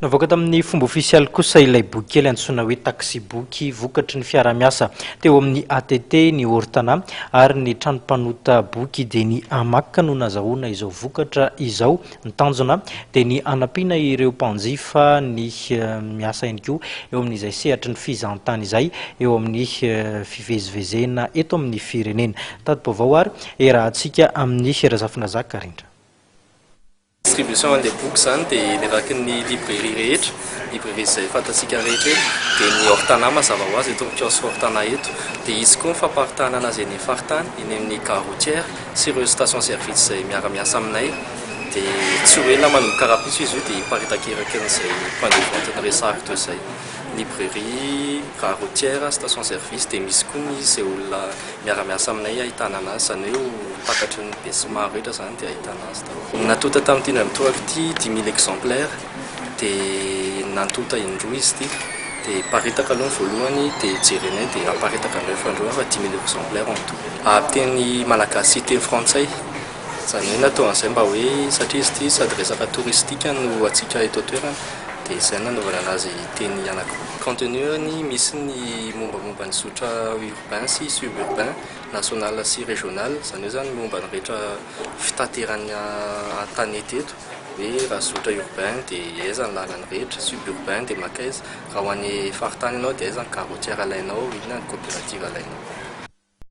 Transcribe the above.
Navoaka tamin'ny fomba ofisialy kosa ilay boky kely antsoina hoe taxi boky vokatry ny fiara-miasa teo amin'ny ATT ny Ortana ary ny tranom-panota boky dia ny Amak no nazahoana izao vokatra izao. Ny tanjona dia ny anampiana ireo mpanjifa ny miasa ihany koa eo amin'izay sehatry ny fizahantany izay eo amin'ny fivezivezena eto amin'ny firenena. Tadi-baovao ary erahantsika amin'ny Razafina Zakarindra. Distribution des book zany dia neraky ny librairie rehetra, librairie izay fantatsika rehetra dia ny Ortana mazava ho azy eto amin'ny kiosque Ortana eto, dia izy koa mifamparitana anazy eny faritany eny amin'ny gare routière sy ireo station service izay miara-miasa aminay dia tsy hoe na manomboka rapiso izy io dia hiparitaka an'izay point de vente ny resahako toy izay librairie, gare routière, station service dia misy koa ny izay olona miara-miasa aminay ahitana anazy zany hoe takatry ny be sy maro rehetra zany dia ahitana azy daholo. Natota tamin'ity mitoraka ity 10 000 exemplaires dia nantota indroa izy ity dia paritaka aloha ny voalohany dia jerenay dia aparitaka andreo fandroa fa 10 000 exemplaires en tout. Teny malagasy teny frantsay zany hoe natao an'izay mba hoe satria izy ity sady resaka touristika no atsika eto toerana dia izay nanaovana anazy teny anankiroa. Contenue-ny misy ny mombamomba ny zotra urbain sy suburbain, national sy régional, zany hoe zany momba ny rehetra fitaterany an-tanety eto hoe raha zotra urbain dia aiza ny lalany rehetra, suburbain dia maka aiza, raha ho an'ny faritany ianao dia aiza ny gare routière alainao, inona ny coopérative alainao.